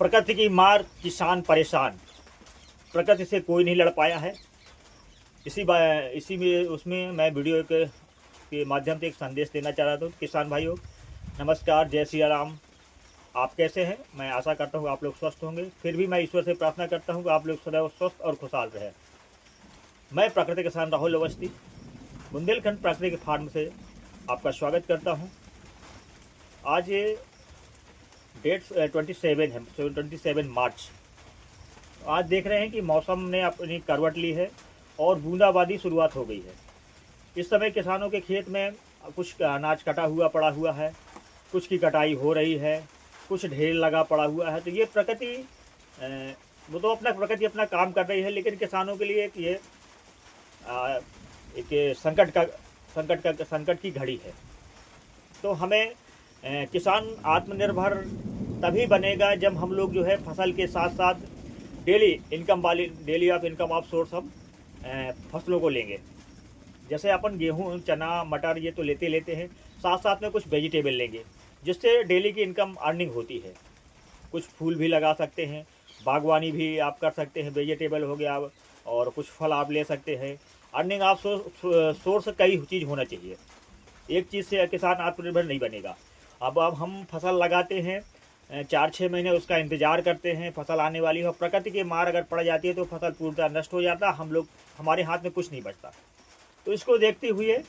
प्रकृति की मार, किसान परेशान। प्रकृति से कोई नहीं लड़ पाया है। इसी में उसमें मैं वीडियो के माध्यम से एक संदेश देना चाह रहा था। किसान भाइयों, नमस्कार, जय सिया राम। आप कैसे हैं? मैं आशा करता हूँ आप लोग स्वस्थ होंगे। फिर भी मैं ईश्वर से प्रार्थना करता हूँ कि आप लोग सदैव स्वस्थ और खुशहाल रहें। मैं प्राकृतिक किसान राहुल अवस्थी बुंदेलखंड प्राकृतिक फार्म से आपका स्वागत करता हूँ। आज ये डेट 27 है, 27 मार्च। आज देख रहे हैं कि मौसम ने अपनी करवट ली है और बूंदाबांदी शुरुआत हो गई है। इस समय किसानों के खेत में कुछ अनाज कटा हुआ पड़ा हुआ है, कुछ की कटाई हो रही है, कुछ ढेर लगा पड़ा हुआ है। तो ये प्रकृति वो तो प्रकृति अपना काम कर रही है, लेकिन किसानों के लिए एक संकट की घड़ी है। तो हमें किसान आत्मनिर्भर तभी बनेगा जब हम लोग जो है फसल के साथ साथ daily of income of source हम फसलों को लेंगे। जैसे अपन गेहूं, चना, मटर ये तो लेते हैं, साथ साथ में कुछ वेजिटेबल लेंगे जिससे डेली की इनकम अर्निंग होती है। कुछ फूल भी लगा सकते हैं, बागवानी भी आप कर सकते हैं, वेजिटेबल हो गया, और कुछ फल आप ले सकते हैं। अर्निंग आप सोर्स कई चीज़ होना चाहिए। एक चीज़ से किसान आत्मनिर्भर नहीं बनेगा। अब हम फसल लगाते हैं, 4-6 महीने उसका इंतज़ार करते हैं, फसल आने वाली हो, प्रकृति की मार अगर पड़ जाती है तो फसल पूर्णतः नष्ट हो जाता, हमारे हाथ में कुछ नहीं बचता। तो इसको देखते हुए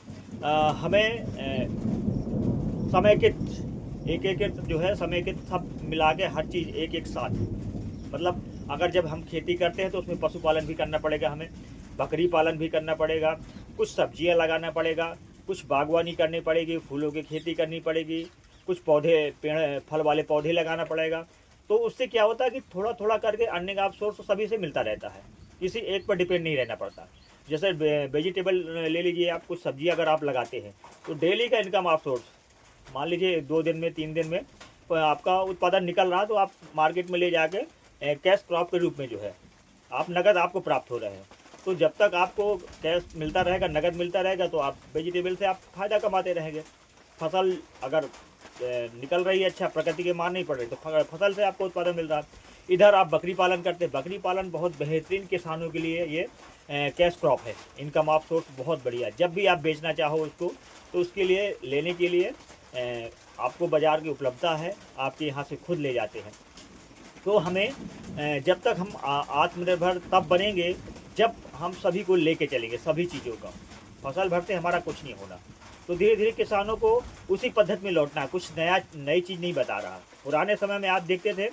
हमें समेकित एक जो है समेकित सब मिला के हर चीज़ एक साथ, मतलब अगर जब हम खेती करते हैं तो उसमें पशुपालन भी करना पड़ेगा, हमें बकरी पालन भी करना पड़ेगा, कुछ सब्जियां लगाना पड़ेगा, कुछ बागवानी करनी पड़ेगी, फूलों की खेती करनी पड़ेगी, कुछ पेड़ फल वाले पौधे लगाना पड़ेगा। तो उससे क्या होता है कि थोड़ा थोड़ा करके अर्निंग ऑफ सोर्स सभी से मिलता रहता है, किसी एक पर डिपेंड नहीं रहना पड़ता। जैसे वेजिटेबल ले लीजिए, आप कुछ सब्जी अगर आप लगाते हैं तो डेली का इनकम ऑफ सोर्स, मान लीजिए 2 दिन में 3 दिन में आपका उत्पादन निकल रहा, तो आप मार्केट में ले जाके कैश क्रॉप के रूप में जो है आप नगद आपको प्राप्त हो रहे हैं। तो जब तक आपको कैश मिलता रहेगा, नगद मिलता रहेगा, तो आप वेजिटेबल से आप फ़ायदा कमाते रहेंगे। फसल अगर निकल रही है, अच्छा, प्रकृति की मार नहीं पड़ रही, तो फसल से आपको उत्पादन मिल रहा है। इधर आप बकरी पालन करते हैं, बकरी पालन बहुत बेहतरीन किसानों के लिए ये कैश क्रॉप है, इनकम ऑफ सोर्स बहुत बढ़िया। जब भी आप बेचना चाहो उसको, तो उसके लिए लेने के लिए आपको बाज़ार की उपलब्धता है, आपके यहाँ से खुद ले जाते हैं। तो हमें जब तक हम आत्मनिर्भर तब बनेंगे जब हम सभी को लेके चलेंगे, सभी चीज़ों का। फसल भर से हमारा कुछ नहीं होना। तो धीरे धीरे किसानों को उसी पद्धति में लौटना है, कुछ नई चीज़ नहीं बता रहा। पुराने समय में आप देखते थे